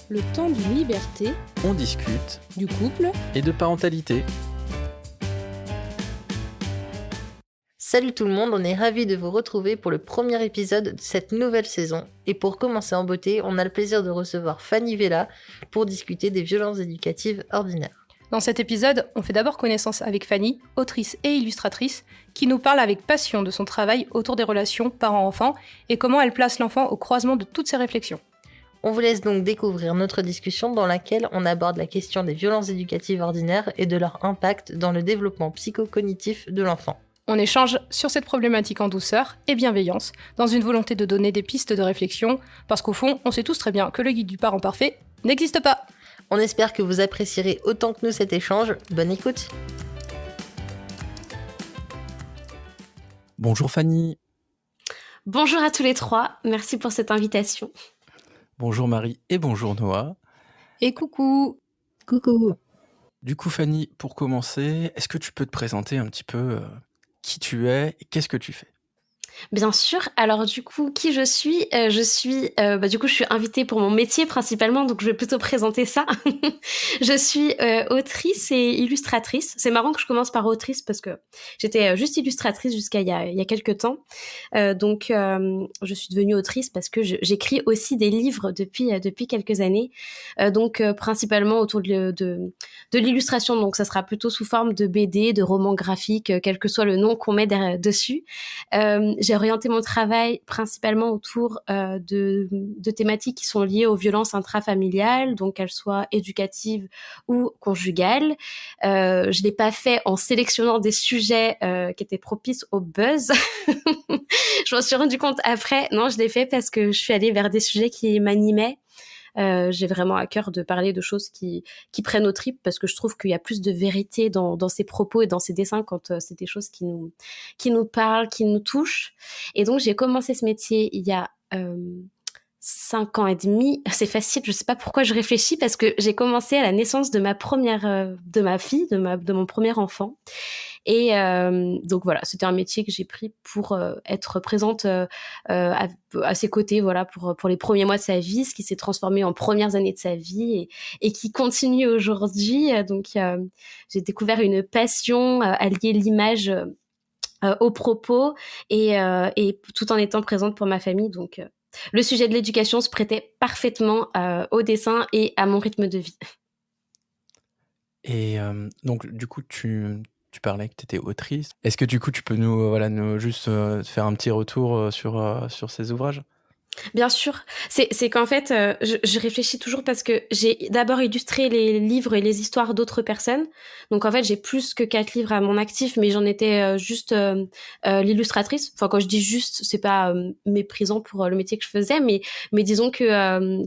Le temps d'une liberté, On discute du couple. et de parentalité. Salut tout le monde, on est ravis de vous retrouver pour le premier épisode de cette nouvelle saison. Et pour commencer en beauté, on a le plaisir de recevoir Fanny Vella pour discuter des violences éducatives ordinaires. Dans cet épisode, on fait d'abord connaissance avec Fanny, autrice et illustratrice, qui nous parle avec passion de son travail autour des relations parents-enfants et comment elle place l'enfant au croisement de toutes ses réflexions. On vous laisse donc découvrir notre discussion dans laquelle on aborde la question des violences éducatives ordinaires et de leur impact dans le développement psychocognitif de l'enfant. On échange sur cette problématique en douceur et bienveillance, dans une volonté de donner des pistes de réflexion, parce qu'au fond, on sait tous très bien que le guide du parent parfait n'existe pas. On espère que vous apprécierez autant que nous cet échange. Bonne écoute. Bonjour Fanny. Bonjour à tous les trois, merci pour cette invitation. Bonjour Marie et bonjour Noah. Et coucou. Coucou. Du coup Fanny, pour commencer, est-ce que tu peux te présenter un petit peu qui tu es et qu'est-ce que tu fais ? Bien sûr, alors du coup, qui je suis je suis invitée pour mon métier principalement, donc je vais plutôt présenter ça. Je suis autrice et illustratrice. C'est marrant que je commence par autrice parce que j'étais juste illustratrice jusqu'à il y a quelques temps. Je suis devenue autrice parce que j'écris aussi des livres depuis quelques années. Principalement autour de l'illustration, donc ça sera plutôt sous forme de BD, de romans graphiques, quel que soit le nom qu'on met dessus. J'ai orienté mon travail principalement autour de thématiques qui sont liées aux violences intrafamiliales, donc qu'elles soient éducatives ou conjugales. Je l'ai pas fait en sélectionnant des sujets qui étaient propices au buzz. Je m'en suis rendu compte après. Non, je l'ai fait parce que je suis allée vers des sujets qui m'animaient. J'ai vraiment à cœur de parler de choses qui prennent aux tripes parce que je trouve qu'il y a plus de vérité dans ces propos et dans ces dessins quand c'est des choses qui nous parlent, qui nous touchent. Et donc j'ai commencé ce métier il y a 5 ans et demi. C'est facile, je sais pas pourquoi je réfléchis parce que j'ai commencé à la naissance de ma fille, de mon premier enfant. Et donc voilà, c'était un métier que j'ai pris pour être présente à ses côtés, voilà, pour les premiers mois de sa vie, ce qui s'est transformé en premières années de sa vie et qui continue aujourd'hui. J'ai découvert une passion à lier l'image aux propos et tout en étant présente pour ma famille. Donc le sujet de l'éducation se prêtait parfaitement au dessin et à mon rythme de vie. Et donc du coup tu parlais que tu étais autrice. Est-ce que du coup tu peux nous juste faire un petit retour sur ces ouvrages ? Bien sûr, c'est qu'en fait, je réfléchis toujours parce que j'ai d'abord illustré les livres et les histoires d'autres personnes. Donc en fait, j'ai plus que 4 livres à mon actif, mais j'en étais juste l'illustratrice. Enfin, quand je dis juste, c'est pas méprisant pour le métier que je faisais, mais disons que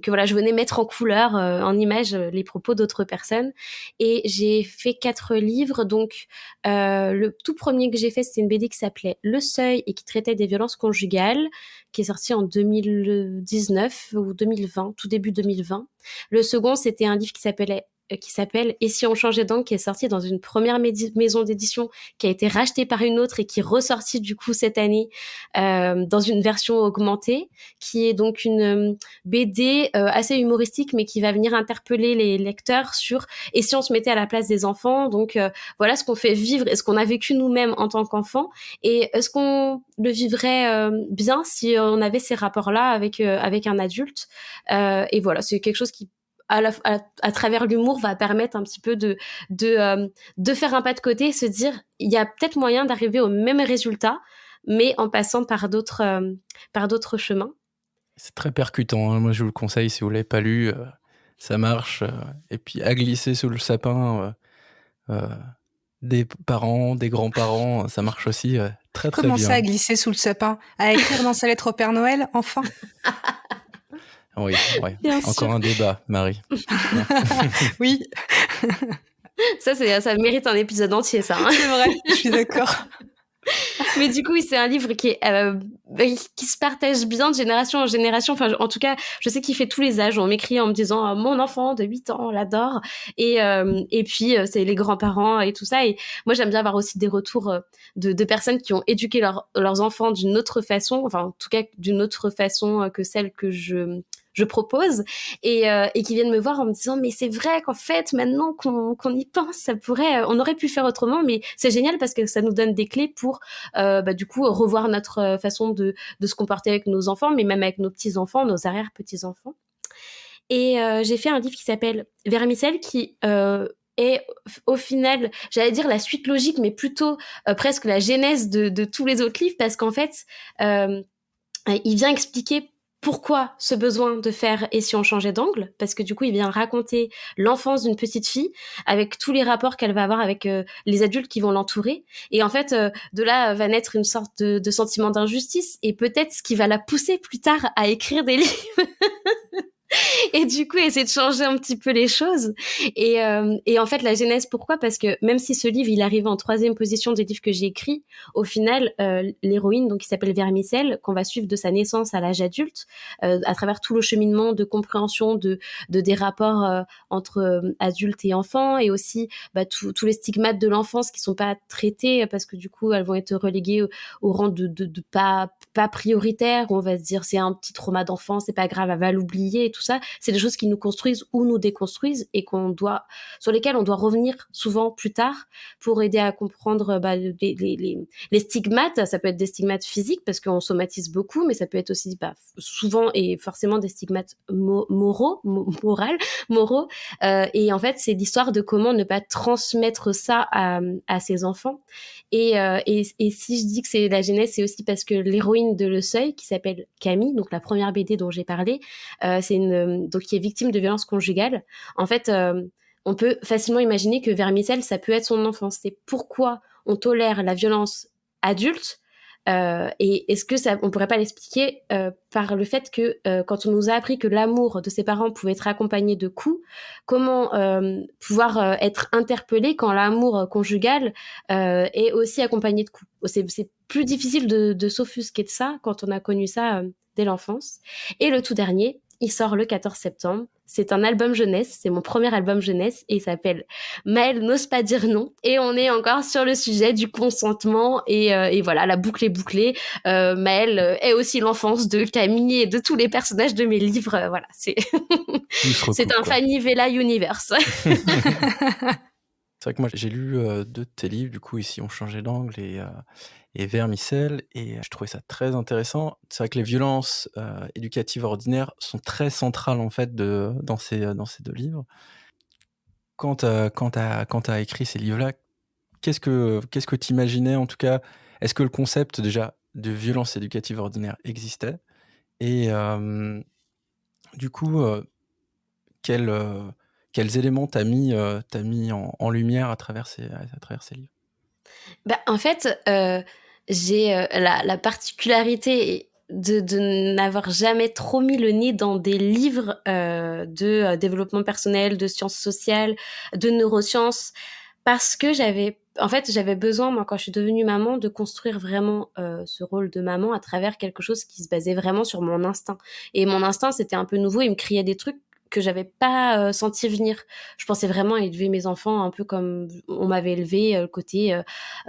voilà, je venais mettre en couleur, en image, les propos d'autres personnes. Et j'ai fait 4 livres. Donc le tout premier que j'ai fait, c'était une BD qui s'appelait Le Seuil et qui traitait des violences conjugales, qui est sorti en 2019 ou 2020, tout début 2020. Le second, c'était un livre qui s'appelle Et si on changeait d'angle, qui est sorti dans une première maison d'édition qui a été rachetée par une autre et qui est ressortie du coup cette année dans une version augmentée, qui est donc une BD assez humoristique mais qui va venir interpeller les lecteurs sur et si on se mettait à la place des enfants, donc voilà ce qu'on fait vivre et ce qu'on a vécu nous-mêmes en tant qu'enfants et est-ce qu'on le vivrait bien si on avait ces rapports-là avec un adulte et voilà, c'est quelque chose qui à travers l'humour va permettre un petit peu de faire un pas de côté et se dire il y a peut-être moyen d'arriver au même résultat mais en passant par d'autres chemins. C'est très percutant, hein. Moi je vous le conseille si vous l'avez pas lu, ça marche. Et puis à glisser sous le sapin des parents, des grands-parents, ça marche aussi très très Comment bien. ça, à glisser sous le sapin ? À écrire dans sa lettre au Père Noël, enfin ? Oui. Bien Encore sûr. un débat, Marie. Oui, Ça mérite un épisode entier, ça. Hein. c'est vrai, je suis d'accord. Mais du coup, oui, c'est un livre qui se partage bien de génération en génération. Enfin, en tout cas, je sais qu'il fait tous les âges. On m'écrit en me disant mon enfant de 8 ans l'adore. Et puis, c'est les grands-parents et tout ça. Et moi, j'aime bien avoir aussi des retours de personnes qui ont éduqué leurs enfants d'une autre façon. Enfin, en tout cas, d'une autre façon que celle que je je propose et qui viennent me voir en me disant mais c'est vrai qu'en fait maintenant qu'on y pense, ça pourrait, on aurait pu faire autrement, mais c'est génial parce que ça nous donne des clés pour du coup revoir notre façon de se comporter avec nos enfants, mais même avec nos petits-enfants, nos arrière-petits-enfants. Et j'ai fait un livre qui s'appelle Vermicelle qui est au final, j'allais dire la suite logique, mais plutôt presque la genèse de tous les autres livres, parce qu'en fait, il vient expliquer pourquoi ce besoin de faire et si on changeait d'angle, parce que du coup il vient raconter l'enfance d'une petite fille avec tous les rapports qu'elle va avoir avec les adultes qui vont l'entourer, et en fait de là va naître une sorte de sentiment d'injustice, et peut-être ce qui va la pousser plus tard à écrire des livres et du coup essayer de changer un petit peu les choses. Et en fait la genèse, pourquoi? Parce que même si ce livre il arrive en 3e position des livres que j'ai écrits, au final l'héroïne, donc qui s'appelle Vermicelle, qu'on va suivre de sa naissance à l'âge adulte, à travers tout le cheminement de compréhension de des rapports entre adultes et enfants, et aussi tous les stigmates de l'enfance qui sont pas traités, parce que du coup elles vont être reléguées au rang de pas prioritaire, où on va se dire c'est un petit trauma d'enfance, c'est pas grave, elle va l'oublier, et tout ça. C'est des choses qui nous construisent ou nous déconstruisent, et sur lesquelles on doit revenir souvent plus tard pour aider à comprendre les stigmates. Ça peut être des stigmates physiques parce qu'on somatise beaucoup, mais ça peut être aussi souvent et forcément des stigmates moraux. Et en fait, c'est l'histoire de comment ne pas transmettre ça à ses enfants. Et si je dis que c'est la genèse, c'est aussi parce que l'héroïne de Le Seuil, qui s'appelle Camille, donc la première BD dont j'ai parlé, c'est donc qui est victime de violences conjugales. En fait, on peut facilement imaginer que Vermicelle, ça peut être son enfance. C'est pourquoi on tolère la violence adulte. Et est-ce que on pourrait pas l'expliquer par le fait que quand on nous a appris que l'amour de ses parents pouvait être accompagné de coups, comment pouvoir être interpellé quand l'amour conjugal est aussi accompagné de coups? C'est plus difficile de s'offusquer de ça quand on a connu ça dès l'enfance. Et le tout dernier, il sort le 14 septembre. C'est un album jeunesse, c'est mon premier album jeunesse, et il s'appelle Maëlle n'ose pas dire non. Et on est encore sur le sujet du consentement, et voilà, la boucle est bouclée. Maëlle est aussi l'enfance de Camille et de tous les personnages de mes livres. Voilà, c'est c'est un Fanny Vella universe. C'est vrai que moi j'ai lu 2 de tes livres, du coup ici on changeait d'angle et Vermicelle, et je trouvais ça très intéressant. C'est vrai que les violences éducatives ordinaires sont très centrales en fait dans ces 2 livres. Quand t'as écrit ces livres-là, qu'est-ce que t'imaginais, en tout cas? Est-ce que le concept déjà de violence éducative ordinaire existait? Et du coup, quels éléments t'as mis en lumière à travers ces livres? En fait, j'ai la particularité de n'avoir jamais trop mis le nez dans des livres de développement personnel, de sciences sociales, de neurosciences, parce que j'avais besoin, moi, quand je suis devenue maman, de construire vraiment ce rôle de maman à travers quelque chose qui se basait vraiment sur mon instinct. Et mon instinct, c'était un peu nouveau, il me criait des trucs que j'avais pas senti venir. Je pensais vraiment élever mes enfants un peu comme on m'avait élevé, le côté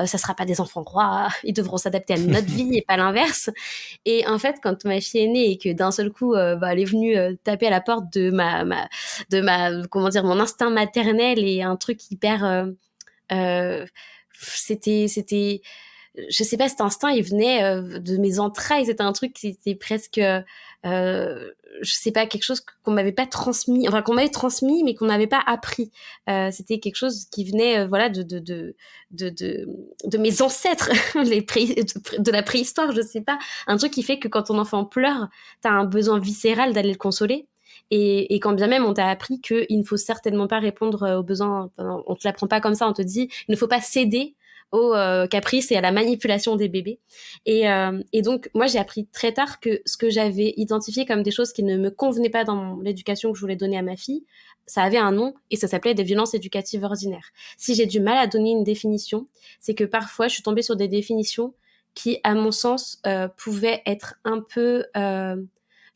ça sera pas des enfants rois, ils devront s'adapter à notre vie et pas l'inverse. Et en fait, quand ma fille est née et que d'un seul coup elle est venue taper à la porte de comment dire, mon instinct maternel, et un truc hyper c'était je sais pas, cet instinct il venait de mes entrailles, c'était un truc qui était presque je sais pas, quelque chose qu'on m'avait pas transmis, enfin qu'on m'avait transmis mais qu'on n'avait pas appris. C'était quelque chose qui venait voilà de mes ancêtres, de la préhistoire, je sais pas, un truc qui fait que quand ton enfant pleure, t'as un besoin viscéral d'aller le consoler. Et quand bien même on t'a appris qu'il ne faut certainement pas répondre aux besoins, enfin, on te l'apprend pas comme ça, on te dit il ne faut pas céder aux caprices et à la manipulation des bébés. Et donc, moi, j'ai appris très tard que ce que j'avais identifié comme des choses qui ne me convenaient pas dans l'éducation que je voulais donner à ma fille, ça avait un nom, et ça s'appelait des violences éducatives ordinaires. Si j'ai du mal à donner une définition, c'est que parfois, je suis tombée sur des définitions qui, à mon sens, pouvaient être un peu... je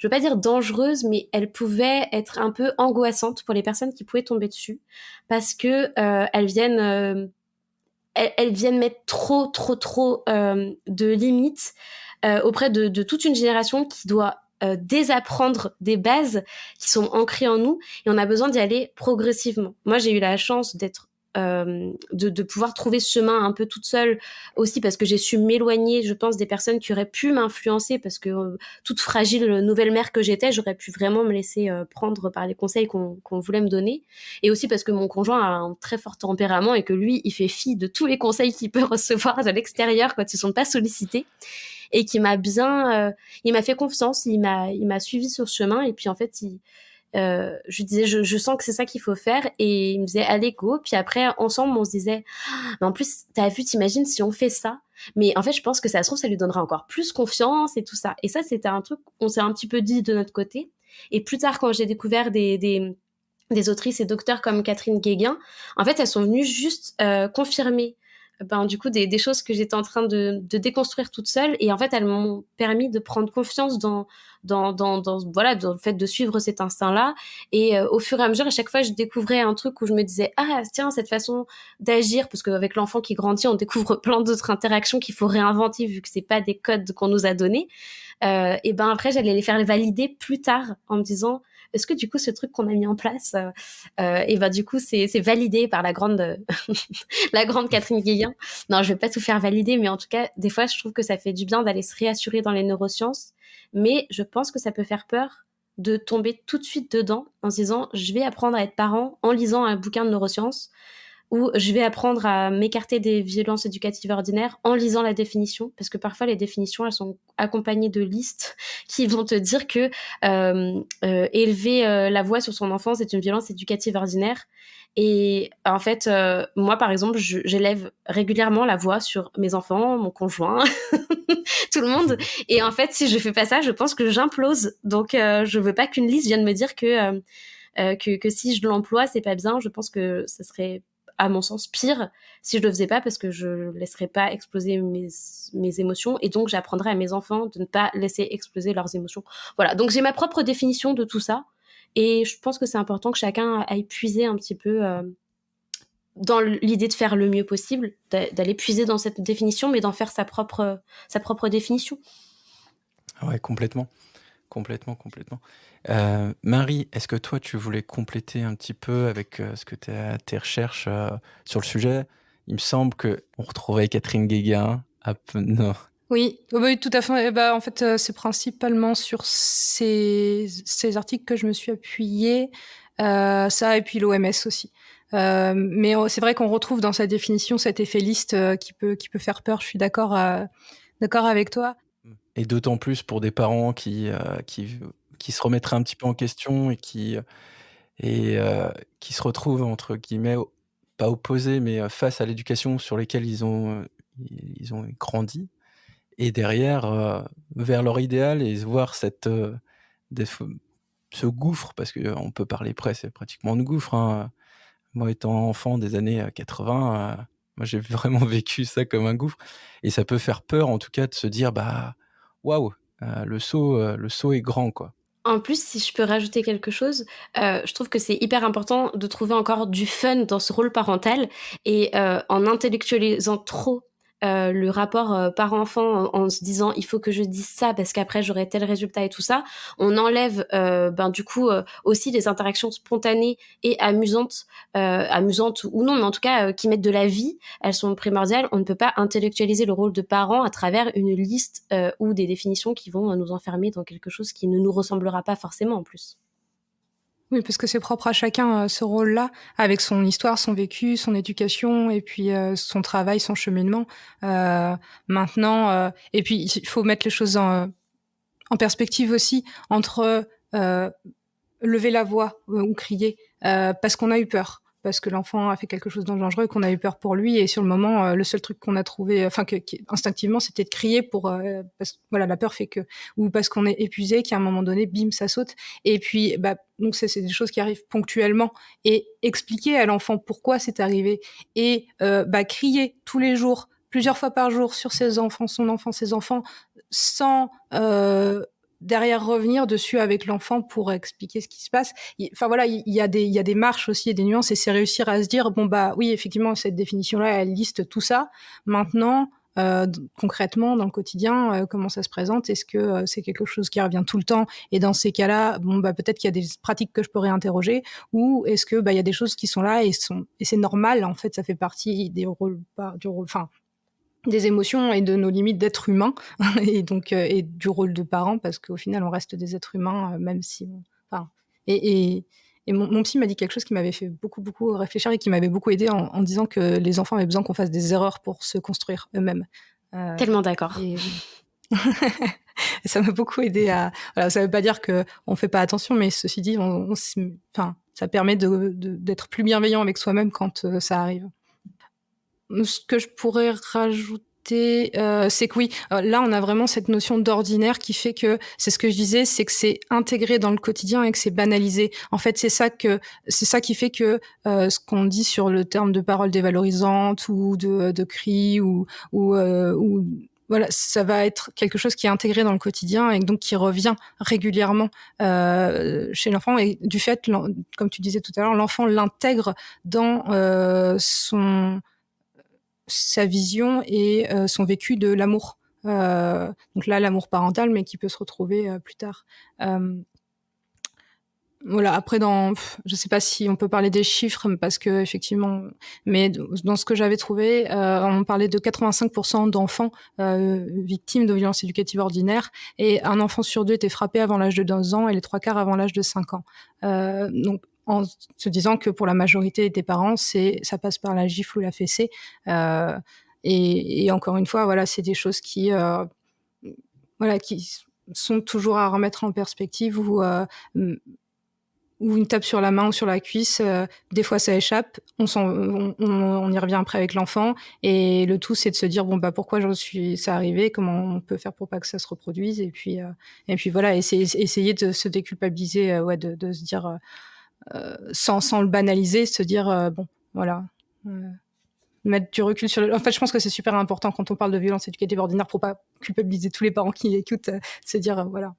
veux pas dire dangereuses, mais elles pouvaient être un peu angoissantes pour les personnes qui pouvaient tomber dessus, parce que elles viennent mettre trop de limites auprès de toute une génération qui doit désapprendre des bases qui sont ancrées en nous et on a besoin d'y aller progressivement. Moi, j'ai eu la chance de pouvoir trouver ce chemin un peu toute seule aussi parce que j'ai su m'éloigner, je pense, des personnes qui auraient pu m'influencer parce que toute fragile nouvelle mère que j'étais, j'aurais pu vraiment me laisser prendre par les conseils qu'on voulait me donner et aussi parce que mon conjoint a un très fort tempérament et que lui, il fait fi de tous les conseils qu'il peut recevoir de l'extérieur quand ils sont pas sollicités et qui m'a il m'a fait confiance, il m'a suivi sur ce chemin et puis en fait je lui disais je sens que c'est ça qu'il faut faire et il me disait allez go, puis après ensemble on se disait mais en plus t'imagines si on fait ça, mais en fait je pense que ça se trouve ça lui donnera encore plus confiance et tout ça, et ça c'était un truc on s'est un petit peu dit de notre côté. Et plus tard quand j'ai découvert des autrices et docteurs comme Catherine Guéguin, en fait elles sont venues juste confirmer du coup des choses que j'étais en train de déconstruire toute seule, et en fait elles m'ont permis de prendre confiance dans le fait de suivre cet instinct-là, et au fur et à mesure à chaque fois je découvrais un truc où je me disais ah tiens cette façon d'agir, parce qu'avec l'enfant qui grandit on découvre plein d'autres interactions qu'il faut réinventer vu que c'est pas des codes qu'on nous a donnés, et après j'allais les faire valider plus tard en me disant est-ce que du coup ce truc qu'on a mis en place du coup c'est validé par la grande la grande Catherine Guéguin. Non, je vais pas tout faire valider, mais en tout cas des fois je trouve que ça fait du bien d'aller se réassurer dans les neurosciences, mais je pense que ça peut faire peur de tomber tout de suite dedans en se disant je vais apprendre à être parent en lisant un bouquin de neurosciences, ou je vais apprendre à m'écarter des violences éducatives ordinaires en lisant la définition, parce que parfois les définitions elles sont accompagnées de listes qui vont te dire que élever la voix sur son enfant c'est une violence éducative ordinaire. Et en fait moi par exemple j'élève régulièrement la voix sur mes enfants, mon conjoint, tout le monde, et en fait si je fais pas ça je pense que j'implose, donc je veux pas qu'une liste vienne me dire que si je l'emploie c'est pas bien. Je pense que ça serait à mon sens pire si je le faisais pas, parce que je laisserais pas exploser mes émotions, et donc j'apprendrais à mes enfants de ne pas laisser exploser leurs émotions. Voilà, donc j'ai ma propre définition de tout ça, et je pense que c'est important que chacun aille puiser un petit peu dans l'idée de faire le mieux possible, d'aller puiser dans cette définition, mais d'en faire sa propre définition. Ouais, complètement. Marie, est-ce que toi, tu voulais compléter un petit peu avec ce que tes recherches sur le sujet? Il me semble qu'on retrouvait Catherine Guéguin. Non. Oui, tout à fait. En fait, c'est principalement sur ces articles que je me suis appuyée, ça et puis l'OMS aussi. Mais c'est vrai qu'on retrouve dans sa définition cet effet liste qui peut faire peur. Je suis d'accord avec toi. Et d'autant plus pour des parents qui se remettraient un petit peu en question et qui se retrouvent entre guillemets pas opposés, mais face à l'éducation sur lesquelles ils ont grandi, et derrière vers leur idéal, et voir ce gouffre, parce que on peut parler c'est pratiquement de gouffre, hein. Moi étant enfant des années 80, moi j'ai vraiment vécu ça comme un gouffre, et ça peut faire peur en tout cas de se dire waouh, le saut est grand, quoi. En plus, si je peux rajouter quelque chose, je trouve que c'est hyper important de trouver encore du fun dans ce rôle parental, et en intellectualisant trop le rapport parent-enfant, en se disant il faut que je dise ça parce qu'après j'aurai tel résultat et tout ça, on enlève du coup aussi les interactions spontanées et amusantes ou non, mais en tout cas qui mettent de la vie. Elles sont primordiales. On ne peut pas intellectualiser le rôle de parent à travers une liste ou des définitions qui vont nous enfermer dans quelque chose qui ne nous ressemblera pas forcément en plus. Oui, parce que c'est propre à chacun, ce rôle-là, avec son histoire, son vécu, son éducation, et puis son travail, son cheminement. Maintenant, et puis il faut mettre les choses en perspective aussi, entre lever la voix ou crier parce qu'on a eu peur, parce que l'enfant a fait quelque chose de dangereux, qu'on a eu peur pour lui, et sur le moment, le seul truc qu'on a trouvé, instinctivement, c'était de crier parce que voilà, la peur fait que, ou parce qu'on est épuisé, qu'à un moment donné, bim, ça saute. Et puis, donc c'est des choses qui arrivent ponctuellement, et expliquer à l'enfant pourquoi c'est arrivé, et crier tous les jours, plusieurs fois par jour, sur ses enfants, ses enfants, sans derrière revenir dessus avec l'enfant pour expliquer ce qui se passe. Il y a des marches aussi et des nuances, et c'est réussir à se dire oui, effectivement, cette définition-là, elle liste tout ça. Maintenant, concrètement dans le quotidien, comment ça se présente? Est-ce que c'est quelque chose qui revient tout le temps? Et dans ces cas-là, peut-être qu'il y a des pratiques que je peux réinterroger, ou est-ce que il y a des choses qui sont là et c'est normal, en fait, ça fait partie des des émotions et de nos limites d'être humain et donc et du rôle de parent, parce qu'au final on reste des êtres humains, même si et mon psy m'a dit quelque chose qui m'avait fait beaucoup réfléchir et qui m'avait beaucoup aidé en disant que les enfants avaient besoin qu'on fasse des erreurs pour se construire eux-mêmes. Tellement d'accord. Et ça m'a beaucoup aidé à... Voilà, ça veut pas dire qu'on fait pas attention, mais ceci dit, ça permet d'être plus bienveillant avec soi-même quand ça arrive. Ce que je pourrais rajouter, c'est que oui, là on a vraiment cette notion d'ordinaire qui fait que, c'est ce que je disais, c'est que c'est intégré dans le quotidien et que c'est banalisé. En fait, c'est ça qui fait que ce qu'on dit sur le terme de parole dévalorisante ou de cri ou voilà, ça va être quelque chose qui est intégré dans le quotidien et donc qui revient régulièrement chez l'enfant, et du fait, comme tu disais tout à l'heure, l'enfant l'intègre dans sa vision et son vécu de l'amour. Donc là, l'amour parental, mais qui peut se retrouver plus tard. Voilà. Après, je sais pas si on peut parler des chiffres, parce que effectivement, mais dans ce que j'avais trouvé, on parlait de 85% d'enfants victimes de violences éducatives ordinaires, et un enfant sur 2 était frappé avant l'âge de 2 ans et les 3/4 avant l'âge de 5 ans. Donc, en se disant que pour la majorité des parents, ça passe par la gifle ou la fessée. Et encore une fois, voilà, c'est des choses qui sont toujours à remettre en perspective, ou une tape sur la main ou sur la cuisse, des fois ça échappe, on y revient après avec l'enfant, et le tout c'est de se dire pourquoi ça arrivé, comment on peut faire pour pas que ça se reproduise, et puis voilà, essayer de se déculpabiliser, de se dire sans le banaliser, se dire voilà, mettre du recul sur en fait, je pense que c'est super important quand on parle de violence éducative ordinaire, pour pas culpabiliser tous les parents qui écoutent, se dire voilà.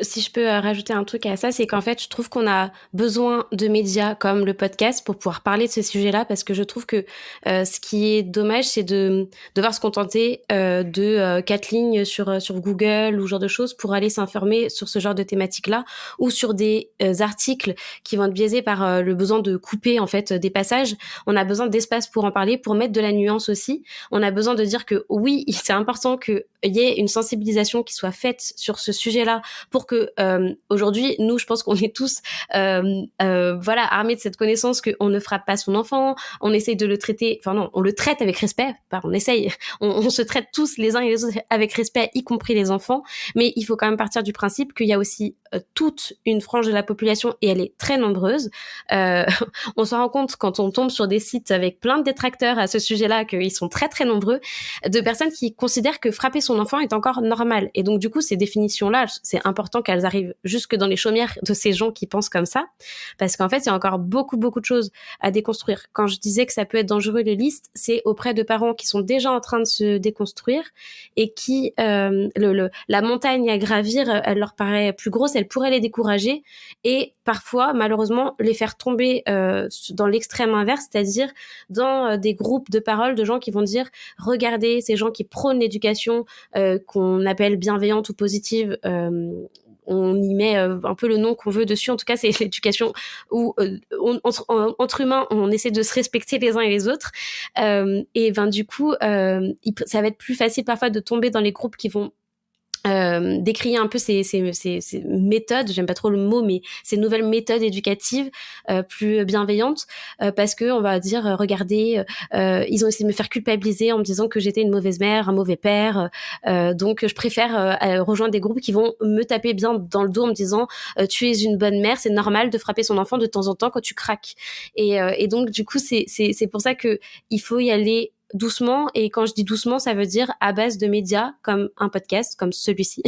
Si je peux rajouter un truc à ça, c'est qu'en fait, je trouve qu'on a besoin de médias comme le podcast pour pouvoir parler de ce sujet-là, parce que je trouve que ce qui est dommage, c'est de devoir se contenter de 4 lignes sur Google ou ce genre de choses pour aller s'informer sur ce genre de thématiques-là, ou sur des articles qui vont être biaisés par le besoin de couper en fait des passages. On a besoin d'espace pour en parler, pour mettre de la nuance aussi. On a besoin de dire que oui, c'est important qu'il y ait une sensibilisation qui soit faite sur ce sujet-là, pour que aujourd'hui, nous, je pense qu'on est tous armés de cette connaissance qu'on ne frappe pas son enfant, on essaye de le traiter, on le traite avec respect, on se traite tous les uns et les autres avec respect, y compris les enfants, mais il faut quand même partir du principe qu'il y a aussi toute une frange de la population, et elle est très nombreuse. On s'en rend compte quand on tombe sur des sites avec plein de détracteurs à ce sujet-là, qu'ils sont très très nombreux, de personnes qui considèrent que frapper son enfant est encore normal. Et donc du coup, ces définitions-là, c'est important qu'elles arrivent jusque dans les chaumières de ces gens qui pensent comme ça, parce qu'en fait, il y a encore beaucoup de choses à déconstruire. Quand je disais que ça peut être dangereux, les listes, c'est auprès de parents qui sont déjà en train de se déconstruire et qui, la montagne à gravir, elle leur paraît plus grosse, elle pourrait les décourager, et parfois, malheureusement, les faire tomber dans l'extrême inverse, c'est-à-dire dans des groupes de parole de gens qui vont dire « Regardez, ces gens qui prônent l'éducation qu'on appelle bienveillante ou positive, on y met un peu le nom qu'on veut dessus. En tout cas, c'est l'éducation où entre humains, on essaie de se respecter les uns et les autres. Et du coup, ça va être plus facile parfois de tomber dans les groupes qui vont décrire un peu ces méthodes, j'aime pas trop le mot, mais ces nouvelles méthodes éducatives plus bienveillantes, parce que on va dire regardez, ils ont essayé de me faire culpabiliser en me disant que j'étais une mauvaise mère, un mauvais père, donc je préfère rejoindre des groupes qui vont me taper bien dans le dos en me disant tu es une bonne mère, c'est normal de frapper son enfant de temps en temps quand tu craques, et donc du coup c'est pour ça que il faut y aller doucement, et quand je dis doucement, ça veut dire à base de médias comme un podcast, comme celui-ci,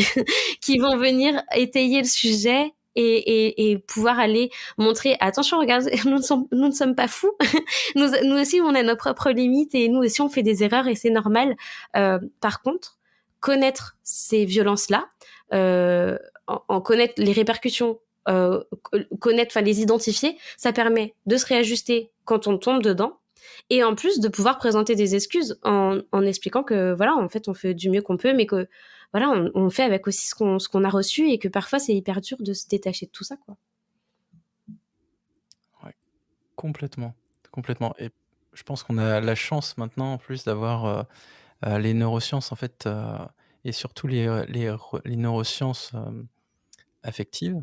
qui vont venir étayer le sujet et pouvoir aller montrer, attention, regarde, nous ne sommes pas fous, nous aussi on a nos propres limites, et nous aussi on fait des erreurs, et c'est normal. Par contre, connaître ces violences-là, en connaître les répercussions, les identifier, ça permet de se réajuster quand on tombe dedans, Et en plus de pouvoir présenter des excuses en expliquant que voilà, en fait, on fait du mieux qu'on peut, mais que voilà, on fait avec aussi ce qu'on a reçu et que parfois c'est hyper dur de se détacher de tout ça, quoi. Ouais, complètement, complètement. Et je pense qu'on a la chance maintenant en plus d'avoir les neurosciences en fait, et surtout les neurosciences affectives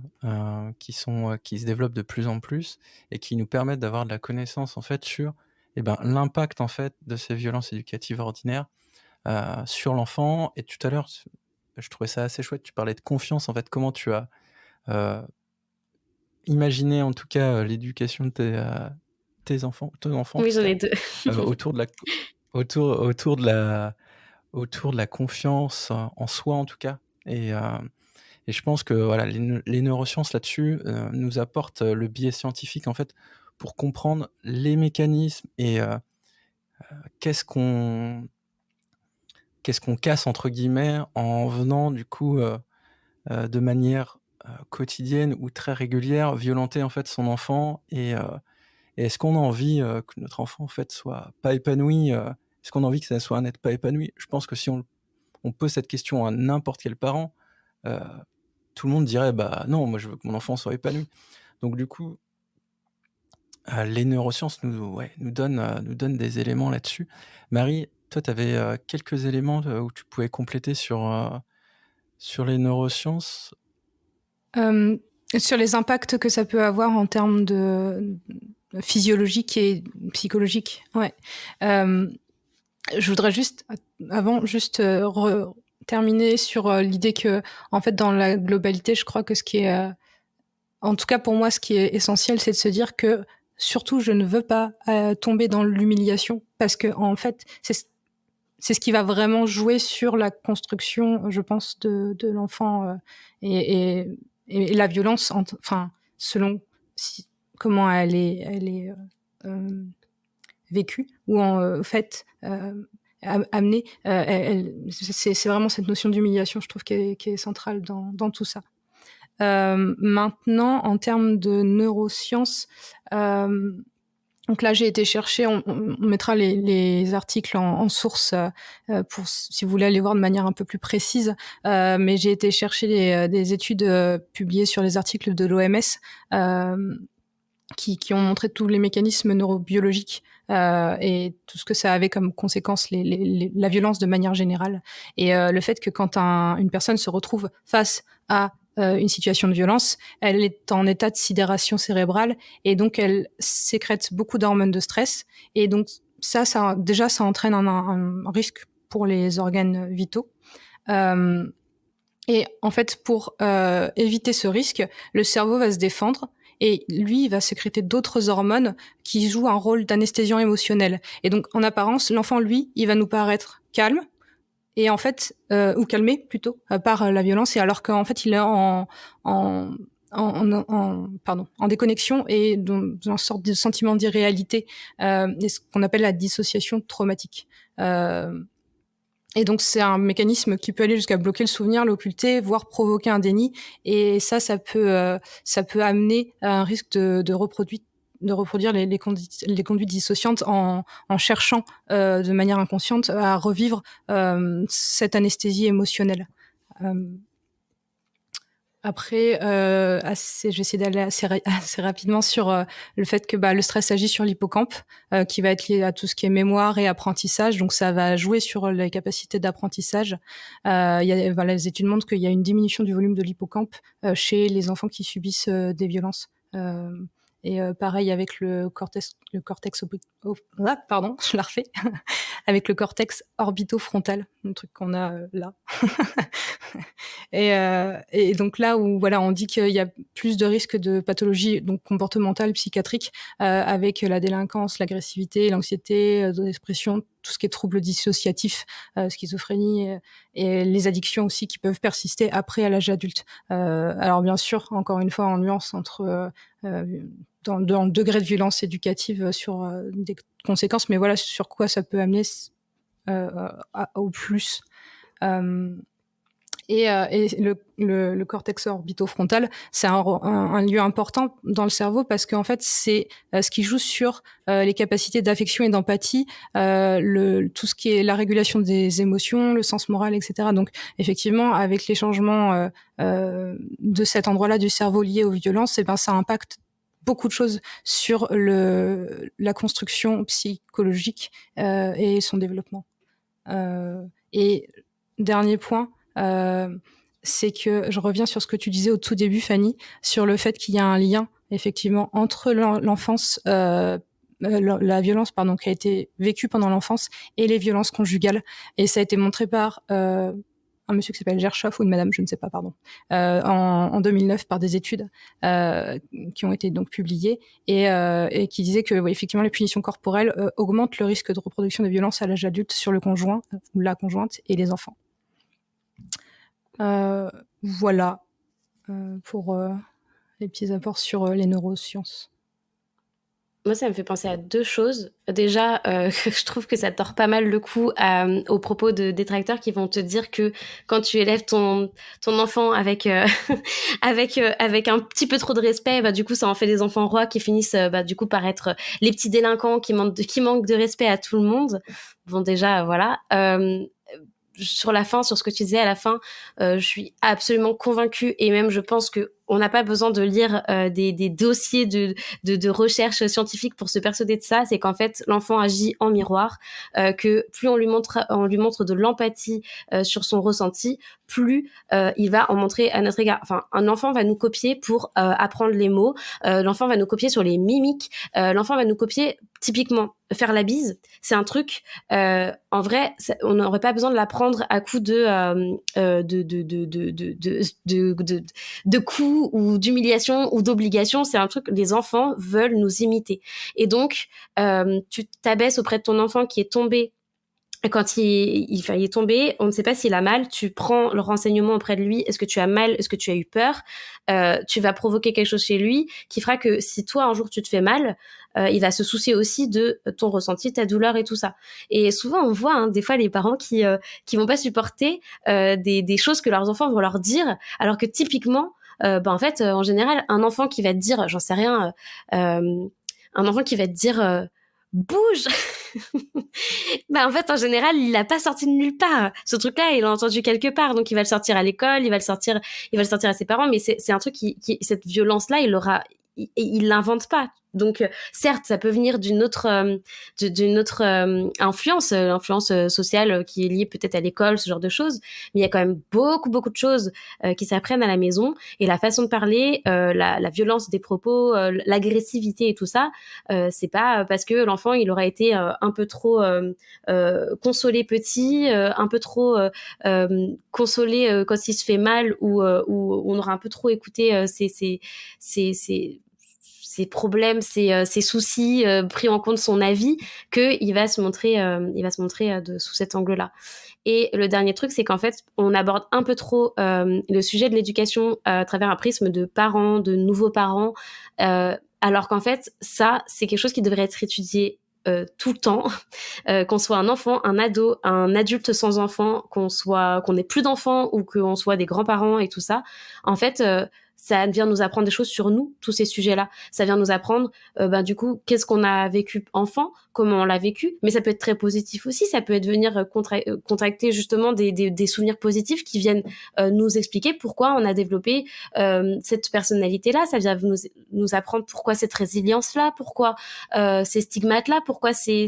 qui se développent de plus en plus et qui nous permettent d'avoir de la connaissance en fait sur l'impact en fait de ces violences éducatives ordinaires sur l'enfant. Et tout à l'heure, je trouvais ça assez chouette, tu parlais de confiance en fait, comment tu as imaginé en tout cas l'éducation de tes enfants, ton enfant Oui, tout j'en à ai 2. autour de la autour de la confiance en soi en tout cas. Et je pense que voilà, les neurosciences là-dessus nous apportent le biais scientifique en fait pour comprendre les mécanismes et qu'est-ce qu'on casse entre guillemets en venant du coup de manière quotidienne ou très régulière violenter en fait son enfant. Et est-ce qu'on a envie que notre enfant en fait soit pas épanoui est-ce qu'on a envie que ça soit un être pas épanoui? Je pense que si on pose cette question à n'importe quel parent, euh, tout le monde dirait bah non, moi je veux que mon enfant soit épanoui. Donc du coup, les neurosciences nous donnent des éléments là-dessus. Marie, toi, tu avais quelques éléments où tu pouvais compléter sur les neurosciences. Sur les impacts que ça peut avoir en termes de physiologique et psychologique, ouais. Je voudrais juste, avant, terminer sur l'idée que, en fait, dans la globalité, je crois que ce qui est, en tout cas pour moi, ce qui est essentiel, c'est de se dire que, surtout, je ne veux pas tomber dans l'humiliation, parce que, en fait, c'est ce qui va vraiment jouer sur la construction, je pense, de l'enfant et, et la violence, enfin, selon comment elle est vécue ou en fait amenée. C'est vraiment cette notion d'humiliation, je trouve, qui est centrale dans tout ça. Maintenant, en termes de neurosciences, donc là, j'ai été chercher, on mettra les articles en source pour si vous voulez aller voir de manière un peu plus précise. Mais j'ai été chercher des études publiées sur les articles de l'OMS qui ont montré tous les mécanismes neurobiologiques et tout ce que ça avait comme conséquence, la violence de manière générale. Et le fait que quand une personne se retrouve face à une situation de violence, elle est en état de sidération cérébrale et donc elle sécrète beaucoup d'hormones de stress. Et donc ça entraîne un risque pour les organes vitaux. Et en fait, pour éviter ce risque, le cerveau va se défendre et lui, il va sécréter d'autres hormones qui jouent un rôle d'anesthésiant émotionnel. Et donc, en apparence, l'enfant, lui, il va nous paraître calme et en fait, ou calmé plutôt, par la violence, et alors qu'en fait, il est en déconnexion et dans une sorte de sentiment d'irréalité, et ce qu'on appelle la dissociation traumatique. Et donc, c'est un mécanisme qui peut aller jusqu'à bloquer le souvenir, l'occulter, voire provoquer un déni. Et ça peut amener à un risque de reproduire les conduites dissociantes en cherchant de manière inconsciente à revivre cette anesthésie émotionnelle. Après, je vais essayer d'aller assez rapidement sur le fait que le stress agit sur l'hippocampe, qui va être lié à tout ce qui est mémoire et apprentissage. Donc, ça va jouer sur les capacités d'apprentissage. Les études montrent qu'il y a une diminution du volume de l'hippocampe chez les enfants qui subissent des violences. Et pareil avec le cortex pardon, je la refais. Avec le cortex orbitofrontal, le truc qu'on a là. Et donc là où on dit qu'il y a plus de risques de pathologies donc comportementales, psychiatriques, avec la délinquance, l'agressivité, l'anxiété, de l'expression, tout ce qui est troubles dissociatifs, schizophrénie et les addictions aussi qui peuvent persister après à l'âge adulte. Alors bien sûr, encore une fois en nuance entre dans le degré de violence éducative sur des conséquences, mais voilà sur quoi ça peut amener au plus. Et le cortex orbitofrontal, c'est un lieu important dans le cerveau parce qu'en fait, c'est ce qui joue sur les capacités d'affection et d'empathie, tout ce qui est la régulation des émotions, le sens moral, etc. Donc, effectivement, avec les changements de cet endroit-là du cerveau liés aux violences, eh ben, ça impacte beaucoup de choses sur la construction psychologique et son développement. Et dernier point, c'est que je reviens sur ce que tu disais au tout début, Fanny, sur le fait qu'il y a un lien effectivement entre l'enfance, la violence pardon qui a été vécue pendant l'enfance et les violences conjugales. Et ça a été montré par un monsieur qui s'appelle Gershoff ou une madame, je ne sais pas, pardon, en 2009 par des études qui ont été donc publiées et qui disaient que effectivement les punitions corporelles augmentent le risque de reproduction des violences à l'âge adulte sur le conjoint ou la conjointe et les enfants. Voilà pour les petits apports sur les neurosciences. Moi, ça me fait penser à deux choses. Déjà, je trouve que ça tord pas mal le coup aux propos de détracteurs qui vont te dire que quand tu élèves ton enfant avec avec un petit peu trop de respect, bah du coup ça en fait des enfants rois qui finissent du coup par être les petits délinquants qui manquent de respect à tout le monde. Bon déjà voilà. Sur la fin, sur ce que tu disais à la fin, je suis absolument convaincue et même je pense que on n'a pas besoin de lire des dossiers de recherche scientifique pour se persuader de ça. C'est qu'en fait, l'enfant agit en miroir, que plus on lui montre de l'empathie sur son ressenti, plus il va en montrer à notre égard. Enfin, un enfant va nous copier pour apprendre les mots. L'enfant va nous copier sur les mimiques. L'enfant va nous copier typiquement faire la bise. C'est un truc. En vrai, on n'aurait pas besoin de l'apprendre à coup de coups ou d'humiliation ou d'obligation. C'est un truc, les enfants veulent nous imiter. Et donc, tu t'abaisses auprès de ton enfant qui est tombé. Quand il est tombé, on ne sait pas s'il a mal, tu prends le renseignement auprès de lui, est-ce que tu as mal, est-ce que tu as eu peur, tu vas provoquer quelque chose chez lui qui fera que si toi un jour tu te fais mal, il va se soucier aussi de ton ressenti, ta douleur et tout ça. Et souvent on voit des fois les parents qui vont pas supporter des choses que leurs enfants vont leur dire, alors que typiquement en fait en général un enfant qui va te dire, j'en sais rien, un enfant qui va te dire bouge. En fait en général il l'a pas sorti de nulle part, ce truc là il l'a entendu quelque part, donc il va le sortir à l'école, il va le sortir à ses parents, mais c'est un truc qui cette violence là il l'invente pas. Donc certes ça peut venir d'une autre influence, l'influence sociale qui est liée peut-être à l'école, ce genre de choses, mais il y a quand même beaucoup de choses qui s'apprennent à la maison, et la façon de parler, la violence des propos, l'agressivité et tout ça, c'est pas parce que l'enfant il aura été un peu trop consolé petit, un peu trop consolé quand il se fait mal, ou on aura un peu trop écouté ses problèmes, ses soucis, pris en compte son avis, qu'il va se montrer, sous cet angle-là. Et le dernier truc, c'est qu'en fait, on aborde un peu trop le sujet de l'éducation à travers un prisme de parents, de nouveaux parents, alors qu'en fait, ça, c'est quelque chose qui devrait être étudié tout le temps, qu'on soit un enfant, un ado, un adulte sans enfant, qu'on ait plus d'enfants ou qu'on soit des grands-parents et tout ça. En fait, ça vient nous apprendre des choses sur nous, tous ces sujets-là. Ça vient nous apprendre, du coup, qu'est-ce qu'on a vécu enfant, comment on l'a vécu, mais ça peut être très positif aussi. Ça peut être venir contracter justement des souvenirs positifs qui viennent nous expliquer pourquoi on a développé cette personnalité-là. Ça vient nous apprendre pourquoi cette résilience-là, pourquoi ces stigmates-là, pourquoi ces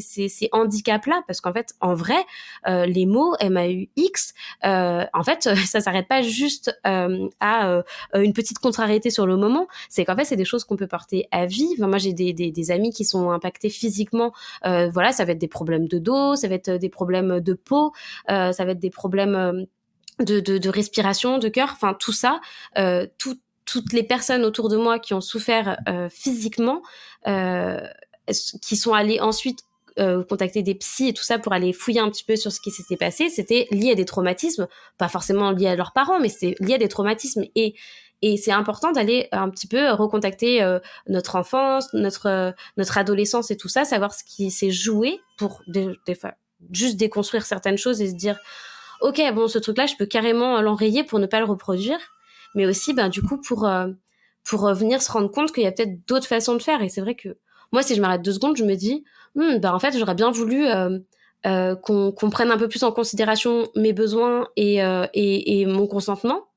handicaps-là. Parce qu'en fait, en vrai, les mots MAUX, en fait, ça s'arrête pas juste à une petite contrariété sur le moment. C'est qu'en fait, c'est des choses qu'on peut porter à vie. Enfin, moi, j'ai des amis qui sont impactés physiquement. Voilà, ça va être des problèmes de dos, ça va être des problèmes de peau, ça va être des problèmes de respiration, de cœur. Enfin, tout ça, toutes les personnes autour de moi qui ont souffert physiquement, qui sont allées ensuite contacter des psys et tout ça pour aller fouiller un petit peu sur ce qui s'était passé, c'était lié à des traumatismes, pas forcément lié à leurs parents, mais c'est lié à des traumatismes. Et c'est important d'aller un petit peu recontacter notre enfance, notre adolescence et tout ça, savoir ce qui s'est joué pour des fois juste déconstruire certaines choses et se dire ok, bon, ce truc-là, je peux carrément l'enrayer pour ne pas le reproduire, mais aussi, du coup, pour venir se rendre compte qu'il y a peut-être d'autres façons de faire. Et c'est vrai que moi, si je m'arrête 2 secondes, je me dis, en fait, j'aurais bien voulu qu'on prenne un peu plus en considération mes besoins et mon consentement.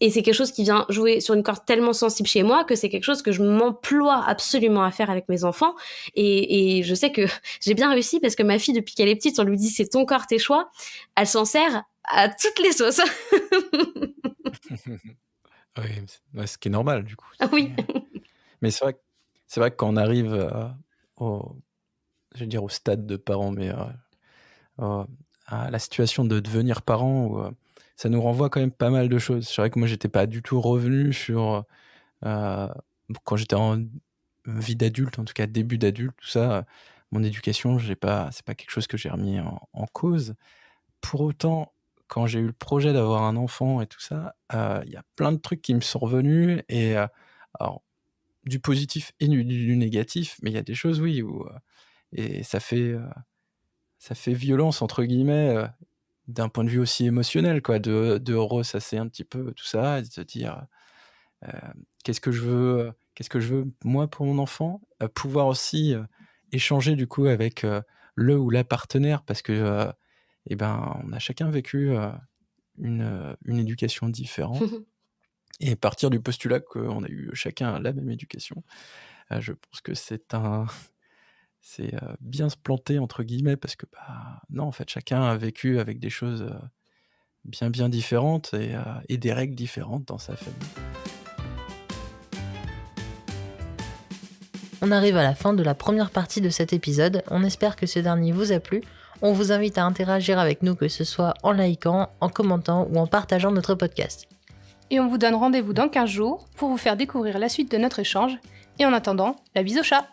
Et c'est quelque chose qui vient jouer sur une corde tellement sensible chez moi que c'est quelque chose que je m'emploie absolument à faire avec mes enfants. Et je sais que j'ai bien réussi parce que ma fille, depuis qu'elle est petite, on lui dit c'est ton corps, tes choix. Elle s'en sert à toutes les sauces. Oui, ce qui est normal du coup. Ah oui. Mais c'est vrai que quand on arrive je vais dire au stade de parents, mais à la situation de devenir parent, où, ça nous renvoie quand même pas mal de choses. C'est vrai que moi, j'étais pas du tout revenu sur quand j'étais en vie d'adulte, en tout cas début d'adulte, tout ça. Mon éducation, c'est pas quelque chose que j'ai remis en cause. Pour autant, quand j'ai eu le projet d'avoir un enfant et tout ça, il y a plein de trucs qui me sont revenus et alors du positif et du négatif, mais il y a des choses, oui, où et ça fait violence entre guillemets d'un point de vue aussi émotionnel, quoi, de ressasser un petit peu tout ça et de se dire qu'est-ce que je veux moi pour mon enfant, pouvoir aussi échanger du coup avec le ou la partenaire parce que on a chacun vécu une éducation différente et partir du postulat qu'on a eu chacun la même éducation, je pense que c'est bien se planter entre guillemets parce que non, en fait chacun a vécu avec des choses bien différentes et des règles différentes dans sa famille. On arrive à la fin de la première partie de cet épisode. On espère que ce dernier vous a plu. On vous invite à interagir avec nous, que ce soit en likant, en commentant ou en partageant notre podcast. Et on vous donne rendez-vous dans 15 jours pour vous faire découvrir la suite de notre échange. Et en attendant, la bise au chat!